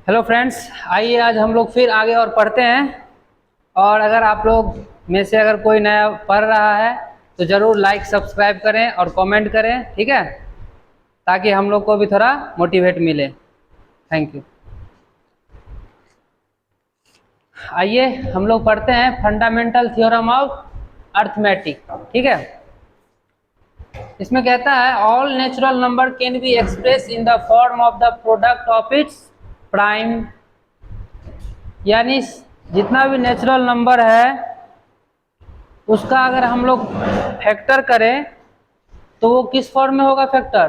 Hello friends, आइए आज हम लोग फिर आगे और पढ़ते हैं। और अगर आप लोग में से अगर कोई नया पढ़ रहा है तो ज़रूर लाइक सब्सक्राइब करें और कमेंट करें, ठीक है, ताकि हम लोग को भी थोड़ा मोटिवेट मिले। Thank you. आइए हम लोग पढ़ते हैं फंडामेंटल थ्योरम ऑफ अर्थमेटिक, ठीक है। इसमें कहता है all natural number can be express in the form of the product of its prime, यानी जितना भी नेचुरल नंबर है उसका अगर हम लोग फैक्टर करें तो वो किस फॉर्म में होगा? फैक्टर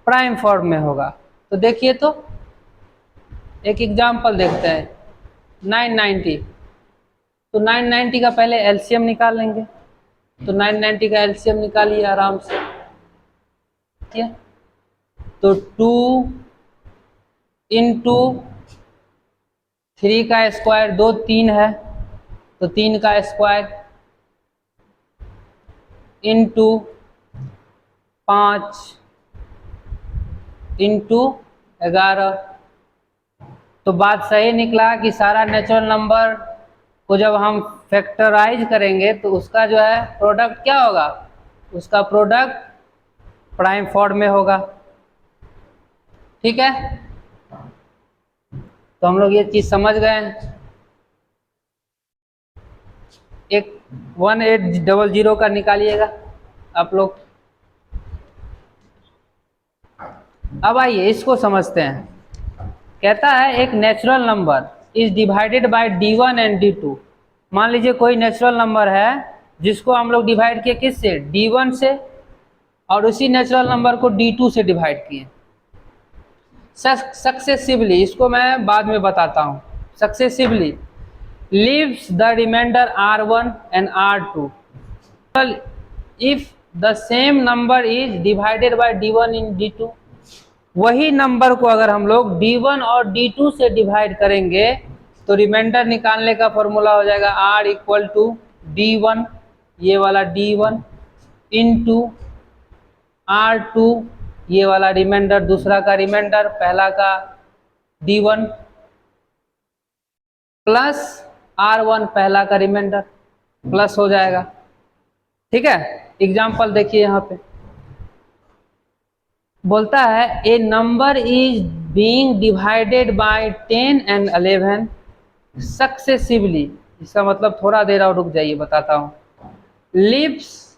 प्राइम फॉर्म में होगा। तो देखिए, तो एक एग्जांपल देखते हैं। 990, तो 990 का पहले एलसीएम निकाल लेंगे। तो 990 का एलसीएम निकालिए आराम से, ठीक है। तो 2 इंटू 3 का स्क्वायर, 2 3 है तो 3 का स्क्वायर इंटू 5 इंटू 11। तो बात सही निकला कि सारा नेचुरल नंबर को जब हम फैक्टराइज करेंगे तो उसका जो है प्रोडक्ट क्या होगा? उसका प्रोडक्ट प्राइम फॉर्म में होगा, ठीक है। तो हम लोग ये चीज समझ गए हैं। एक 1800 का निकालिएगा आप लोग। अब आइए इसको समझते हैं। कहता है एक natural number is divided by D1 and D2। मान लीजिए कोई नेचुरल नंबर है जिसको हम लोग डिवाइड किए किससे? D1 से, और उसी नेचुरल नंबर को D2 से डिवाइड किए सक्सेसिवली। इसको मैं बाद में बताता हूँ। Successively leaves the remainder R1 and R2 if the same number is divided by D1 in D2। वही नंबर को अगर हम लोग D1 और D2 से डिवाइड करेंगे तो रिमाइंडर निकालने का फॉर्मूला हो जाएगा R इक्वल टू D1, ये वाला D1 इंटू R2, ये वाला रिमाइंडर, दूसरा का रिमाइंडर, पहला का D1 प्लस R1 पहला का रिमाइंडर, प्लस हो जाएगा, ठीक है। एग्जाम्पल देखिए, यहाँ पे बोलता है a number is being divided by 10 and 11 successively. इसका मतलब थोड़ा देर और रुक जाइए, बताता हूँ। लिव्स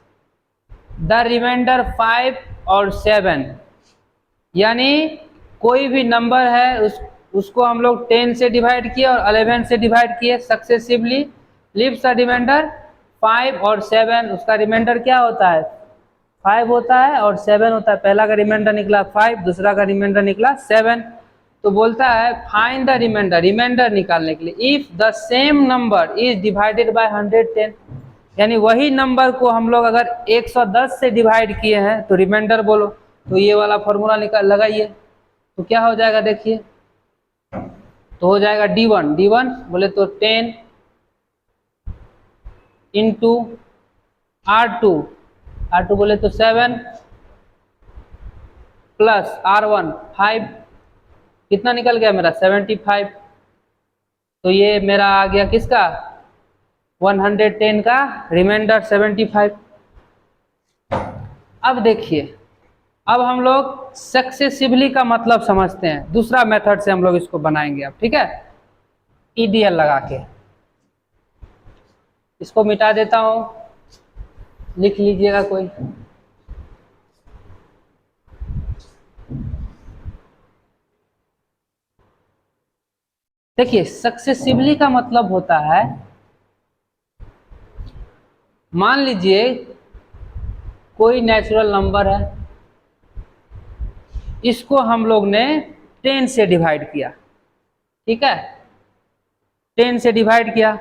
द रिमाइंडर 5 और 7, यानी कोई भी नंबर है उसको हम लोग 10 से डिवाइड किए और 11 से डिवाइड किए सक्सेसिवली। लिव्स द रिमाइंडर 5 और 7, उसका रिमाइंडर क्या होता है? 5 होता है और 7 होता है। पहला का रिमाइंडर निकला 5, दूसरा का रिमाइंडर निकला 7। तो बोलता है फाइंड द रिमाइंडर, रिमाइंडर निकालने के लिए if the same number is divided by 110, यानी वही नंबर को हम लोग अगर 110 से डिवाइड किए हैं तो रिमाइंडर बोलो। तो ये वाला फॉर्मूला निकाल लगाइए, तो क्या हो जाएगा देखिए। तो हो जाएगा D1 बोले तो 10 इंटू R2 बोले तो 7 प्लस R1 5, कितना निकल गया मेरा? 75। तो ये मेरा आ गया किसका? 110 का रिमाइंडर 75। अब देखिए, अब हम लोग सक्सेसिवली का मतलब समझते हैं। दूसरा मेथड से हम लोग इसको बनाएंगे अब, ठीक है। EDL लगा के इसको मिटा देता हूं, लिख लीजिएगा कोई। देखिए सक्सेसिवली का मतलब होता है, मान लीजिए कोई नेचुरल नंबर है, इसको हम लोग ने 10 से डिवाइड किया, ठीक है। 10 से डिवाइड किया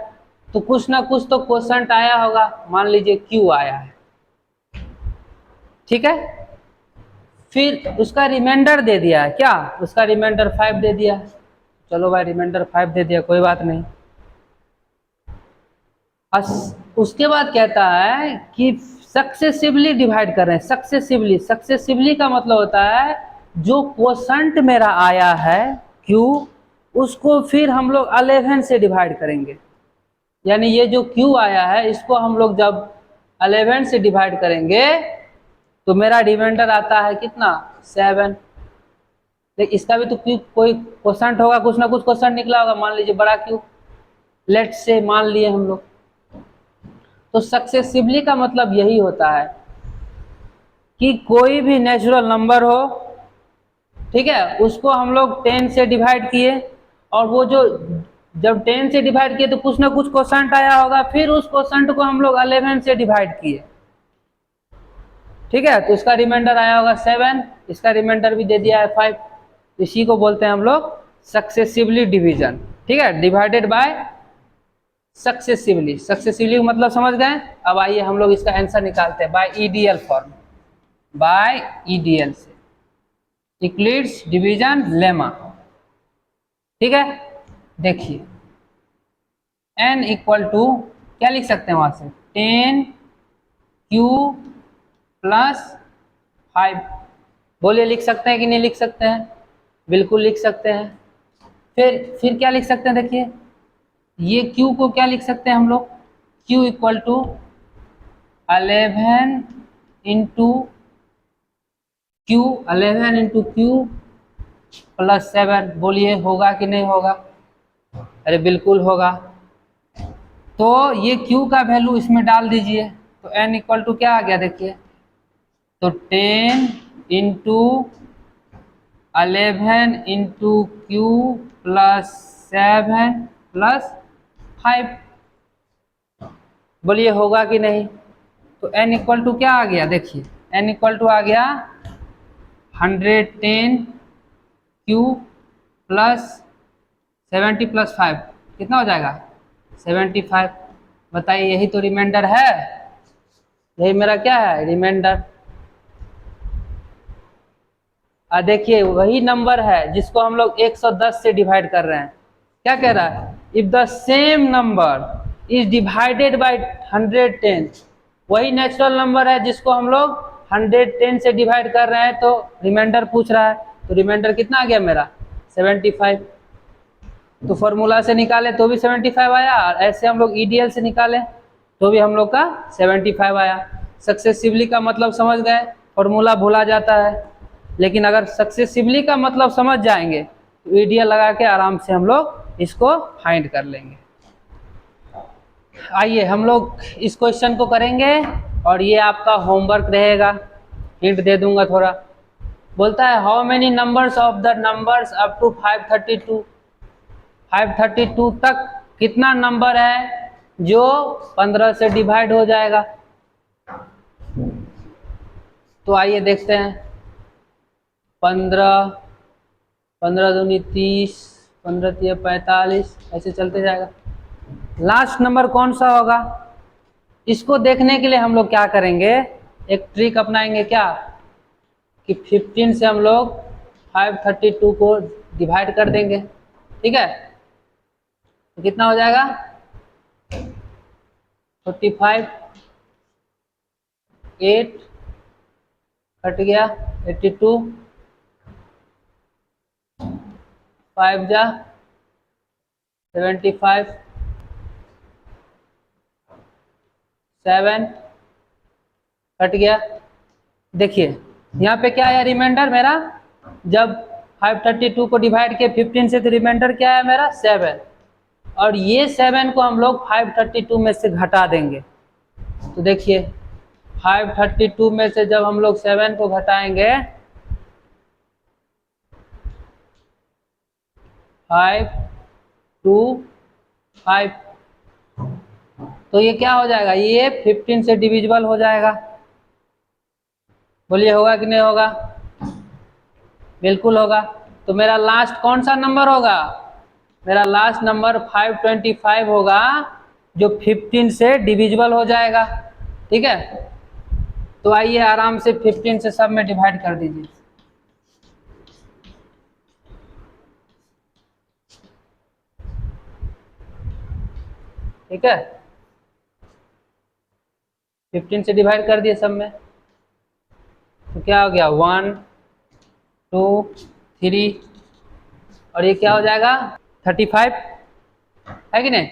तो कुछ ना कुछ तो क्वोशंट आया होगा, मान लीजिए Q आया है, ठीक है। फिर उसका रिमाइंडर दे दिया है, क्या? उसका रिमाइंडर 5 दे दिया। चलो भाई, रिमाइंडर 5 दे दिया, कोई बात नहीं। उसके बाद कहता है कि सक्सेसिवली डिवाइड कर रहे हैं। सक्सेसिवली का मतलब होता है जो क्वोशंट मेरा आया है Q, उसको फिर हम लोग 11 से डिवाइड करेंगे। यानी ये जो q आया है इसको हम लोग जब 11 से डिवाइड करेंगे तो मेरा रिमाइंडर आता है कितना 7। लेकिन इसका भी तो क्यू कोई क्वेश्चन होगा, कुछ ना कुछ क्वेश्चन निकला होगा, मान लीजिए बड़ा क्यू, लेट से मान लिए हम लोग। तो सक्सेसिवली का मतलब यही होता है कि कोई भी नेचुरल नंबर हो, ठीक है, उसको हम लोग 10 से डिवाइड किए, और वो जो जब 10 से डिवाइड किए तो कुछ ना कुछ क्वोशंट आया होगा, फिर उस क्वोशंट को हम लोग 11 से डिवाइड किए, ठीक है, तो इसका रिमाइंडर आया होगा 7, इसका रिमाइंडर भी दे दिया है 5। इसी को बोलते हैं हम लोग सक्सेसिवली डिवीजन, ठीक है, डिवाइडेड बाय सक्सेसिवली। सक्सेसिवली मतलब समझ गए। अब आइए हम लोग इसका आंसर निकालते हैं by EDL form, by EDL से, यूक्लिड्स डिवीजन लेमा, ठीक है। देखिए n इक्वल टू क्या लिख सकते हैं वहां से 10q प्लस 5। बोलिए लिख सकते हैं कि नहीं लिख सकते हैं? बिल्कुल लिख सकते हैं। फिर क्या लिख सकते हैं? देखिए ये q को क्या लिख सकते हैं हम लोग, q equal to 11 into q, 11 into q plus 7। बोलिए होगा कि नहीं होगा? अरे बिल्कुल होगा। तो ये q का वैल्यू इसमें डाल दीजिए, तो n इक्वल टू क्या आ गया देखिए, तो 10 into 11 into q plus 7 plus 5। बोलिए होगा कि नहीं? तो n इक्वल टू क्या आ गया देखिए, n इक्वल टू आ गया 110 q प्लस 70 प्लस 5, कितना हो जाएगा 75। बताइए यही तो रिमाइंडर है, यही मेरा क्या है रिमाइंडर। देखिए वही नंबर है जिसको हम लोग 110 से डिवाइड कर रहे हैं। क्या कह रहा है, if the same number is divided by 110, वही नेचुरल नंबर है जिसको हम लोग 110 से डिवाइड कर रहे हैं, तो रिमाइंडर पूछ रहा है, तो रिमाइंडर कितना आ गया मेरा 75। तो फॉर्मूला से निकाले तो भी 75 आया, और ऐसे हम लोग ईडीएल से निकाले तो भी हम लोग का 75 आया। सक्सेसिवली का मतलब समझ गए, फॉर्मूला भूला जाता है, लेकिन अगर सक्सेसिवली का मतलब समझ जाएंगे तो ईडीएल लगा के आराम से हम लोग इसको फाइंड कर लेंगे। आइए हम लोग इस क्वेश्चन को करेंगे, और ये आपका होमवर्क रहेगा, हिंट दे दूंगा थोड़ा। बोलता है how many numbers of the numbers up to 532, 532 तक कितना नंबर है जो 15 से डिवाइड हो जाएगा। तो आइए देखते हैं, 15, 15 दूनी 30, 15 तिया 45, ऐसे चलते जाएगा। लास्ट नंबर कौन सा होगा, इसको देखने के लिए हम लोग क्या करेंगे, एक ट्रिक अपनाएंगे, क्या कि 15 से हम लोग 532 को डिवाइड कर देंगे, ठीक है, तो कितना हो जाएगा 45, 8 कट गया 82, 5 जा 75, 7 कट गया। देखिए यहाँ पे क्या है रिमाइंडर मेरा, जब 532 को डिवाइड किया 15 से तो रिमाइंडर क्या है मेरा 7, और ये 7 को हम लोग 532 में से घटा देंगे। तो देखिए 532 में से जब हम लोग 7 को घटाएंगे, 5 2 5, तो ये क्या हो जाएगा, ये 15 से डिविजिबल हो जाएगा। बोलिए होगा कि नहीं होगा? बिल्कुल होगा। तो मेरा लास्ट कौन सा नंबर होगा, मेरा लास्ट नंबर 525 होगा, जो 15 से डिविजिबल हो जाएगा, ठीक है। तो आइए आराम से 15 से सब में डिवाइड कर दीजिए। ठीक है, 15 से डिवाइड कर दिए सब में, तो क्या हो गया 1 2 3, और ये क्या हो जाएगा 35 है कि नहीं?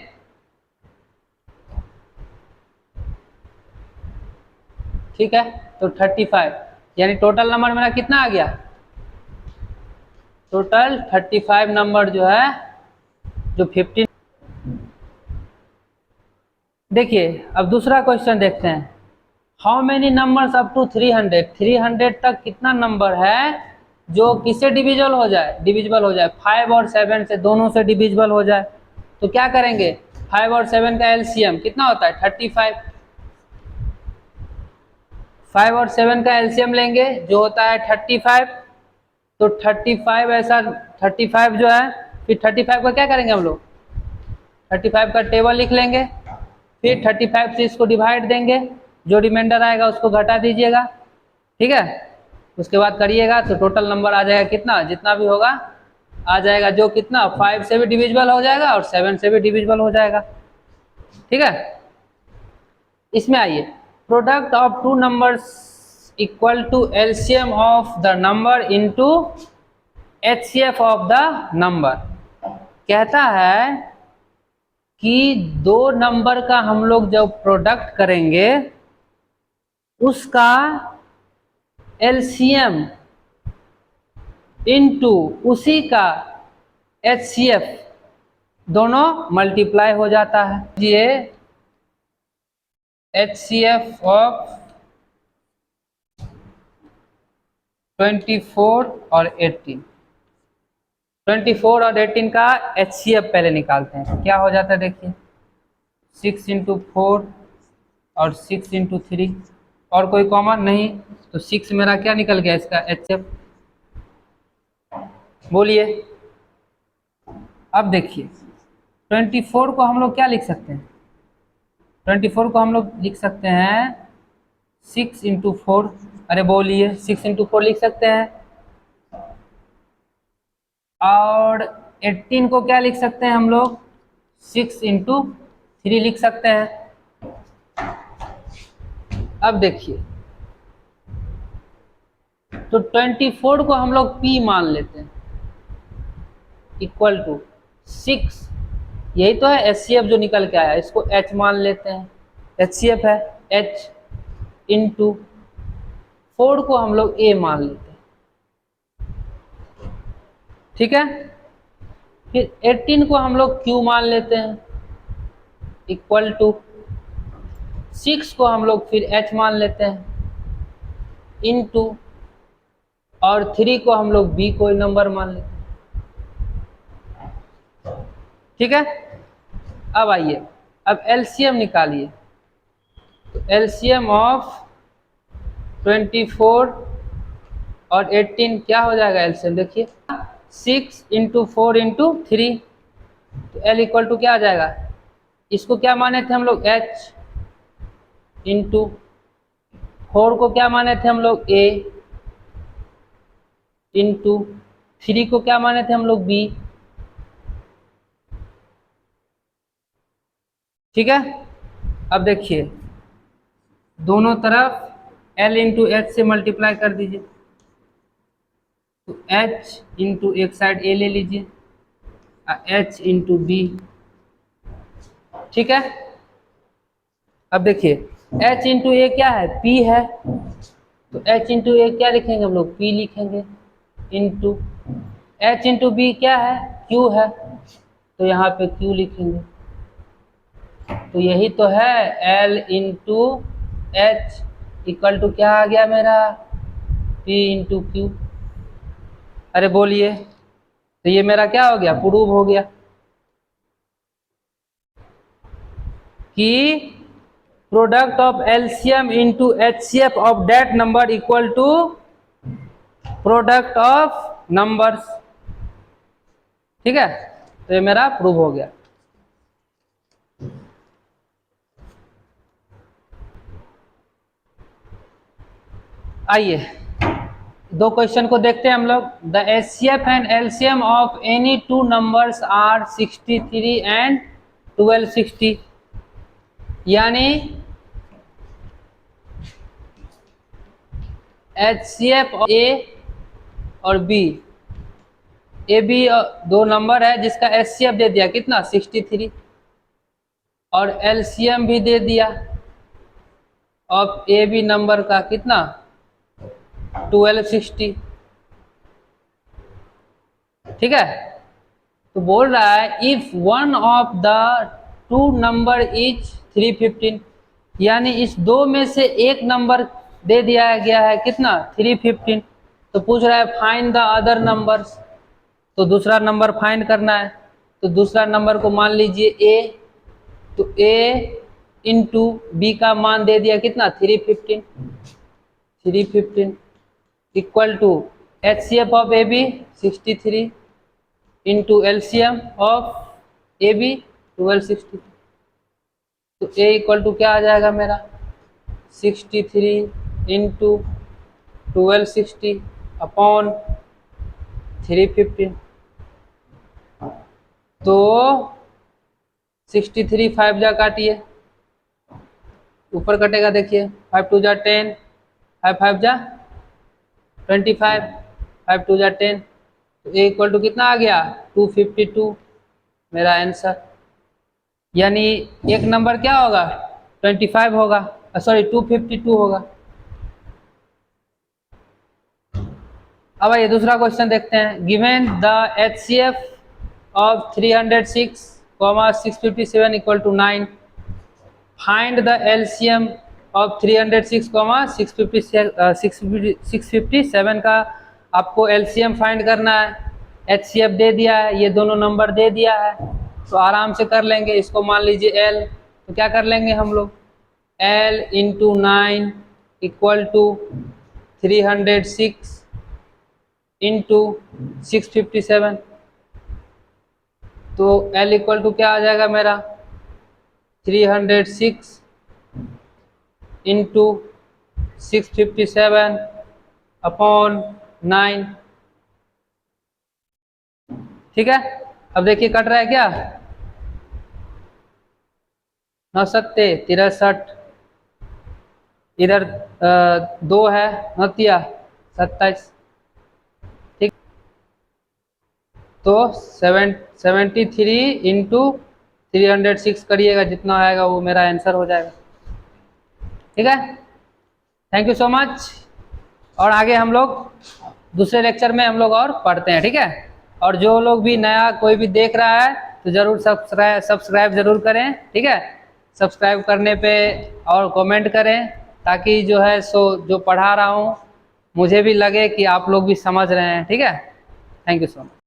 ठीक है, तो 35 यानी टोटल नंबर मेरा कितना आ गया? टोटल 35 नंबर जो है, जो 15। देखिए अब दूसरा क्वेश्चन देखते हैं। How many numbers up to 300? 300 तक कितना नंबर है जो किससे डिविजिबल हो जाए? डिविजिबल हो जाए 5 और 7 से, दोनों से डिविजिबल हो जाए। तो क्या करेंगे? 5 और 7 का एलसीएम कितना होता है? 35। 5 और 7 का एलसीएम लेंगे जो होता है 35। तो 35 ऐसा 35 जो है, फिर 35 का क्या करेंगे हम लोग? 35 का टेबल लिख लेंगे, फिर 35 से इसको डिवाइड देंगे, जो रिमाइंडर आएगा उसको घटा दीजिएगा। ठीक है, उसके बाद करिएगा तो टोटल नंबर आ जाएगा कितना, जितना भी होगा आ जाएगा, जो कितना 5 से भी डिविजिबल हो जाएगा और 7 से भी डिविजिबल हो जाएगा। ठीक है, इसमें आइए, product of two numbers equal to LCM of the number into HCF of the number. कहता है कि दो नंबर का हम लोग जब प्रोडक्ट करेंगे उसका एलसीएम इनटू उसी का एचसीएफ दोनों मल्टीप्लाई हो जाता है। ये एचसीएफ ऑफ 24 और 18, 24 और 18 का एचसीएफ पहले निकालते हैं। क्या हो जाता है देखिए, 6 इंटू 4 और 6 इंटू 3, और कोई कॉमन नहीं, तो 6 मेरा क्या निकल गया इसका एचसीएफ? बोलिए। अब देखिए 24 को हम लोग क्या लिख सकते हैं? 24 को हम लोग लिख सकते हैं 6 इंटू 4। अरे बोलिए, 6 इंटू 4 लिख सकते हैं। और 18 को क्या लिख सकते हैं हम लोग? 6 इंटू 3 लिख सकते हैं। अब देखिए, तो 24 को हम लोग P मान लेते हैं, इक्वल टू 6, यही तो है एचसीएफ जो निकल के आया, इसको H मान लेते हैं, एचसीएफ है H, इंटू 4 को हम लोग A मान लेते हैं। ठीक है, फिर 18 को हम लोग Q मान लेते हैं, इक्वल टू 6 को हम लोग फिर H मान लेते हैं, इंटू और 3 को हम लोग B कोई नंबर मान लेते हैं। ठीक है, अब आइए, अब एलसीएम निकालिए। तो एलसीएम ऑफ 24 और 18 क्या हो जाएगा एलसीएम? देखिए 6 इंटू 4 इंटू 3, तो एल इक्वल टू क्या आ जाएगा? इसको क्या माने थे हम लोग? H, इंटू 4 को क्या माने थे हम लोग? A, इंटू 3 को क्या माने थे हम लोग? B। ठीक है, अब देखिए दोनों तरफ L इंटू एच से मल्टीप्लाई कर दीजिए, तो H इंटू एक साइड A ले लीजिए, H इंटू B। ठीक है, अब देखिए H इंटू A क्या है? P है, तो H इंटू A क्या लिखेंगे हम लोग? P लिखेंगे, इंटू H इंटू B क्या है? Q है, तो यहाँ पे Q लिखेंगे। तो यही तो है L into H equal to क्या आ गया मेरा? P into Q. अरे बोलिए, तो ये मेरा क्या हो गया? प्रूव हो गया कि product of LCM into HCF of that number equal to product of numbers. ठीक है, तो ये मेरा प्रूव हो गया। आइए दो क्वेश्चन को देखते हैं हम लोग। The HCF and LCM of any two numbers are 63 and 1260, यानी एचसीएफ ए और बी ए बी दो नंबर है जिसका एचसीएफ दे दिया कितना 63 और एलसीएम भी दे दिया ऑफ ए बी नंबर का कितना 1260। ठीक है, तो बोल रहा है if one of the two number is 315, यानी इस दो में से एक नंबर दे दिया गया है कितना 315, तो पूछ रहा है फाइंड द अदर नंबर्स, तो दूसरा नंबर फाइंड करना है। तो दूसरा नंबर को मान लीजिए ए, तो ए इंटू बी का मान दे दिया कितना 315 equal to HCF of A B 63 into LCM of A B 1260। तो ए इक्वल टू क्या आ जाएगा मेरा 63 इंटू 1260 अपॉन 315। तो 63 5 जा काटिए, ऊपर कटेगा देखिए 5 2 जा 10, 5 5 जा 25, 5 2 जा 10, तो ए इक्वल टू कितना आ गया 252 मेरा आंसर। यानी एक नंबर क्या होगा 25 होगा, सॉरी 252 होगा। अब ये दूसरा क्वेश्चन देखते हैं। Given the HCF of 306, 657 equal to 9, find the LCM of 306, 657 का आपको एलसीएम फाइंड करना है। एचसीएफ दे दिया है, ये दोनों नंबर दे दिया है, तो आराम से कर लेंगे। इसको मान लीजिए एल, तो क्या कर लेंगे हम लोग L into 9 equal to 306 into 657, तो एल इक्वल टू क्या आ जाएगा मेरा 306 इंटू 657 अपॉन 9। ठीक है, अब देखिए कट रहा है क्या 9 सत्ते 63, इधर 2 है 9 27। ठीक, तो 73 इंटू 306 करिएगा, जितना आएगा वो मेरा आंसर हो जाएगा। ठीक है, थैंक यू सो मच। और आगे हम लोग दूसरे लेक्चर में हम लोग और पढ़ते हैं। ठीक है, और जो लोग भी नया कोई भी देख रहा है तो ज़रूर सब्सक्राइब ज़रूर करें। ठीक है, सब्सक्राइब करने पे और कमेंट करें, ताकि जो है सो जो पढ़ा रहा हूँ मुझे भी लगे कि आप लोग भी समझ रहे हैं। ठीक है, थैंक यू सो मच।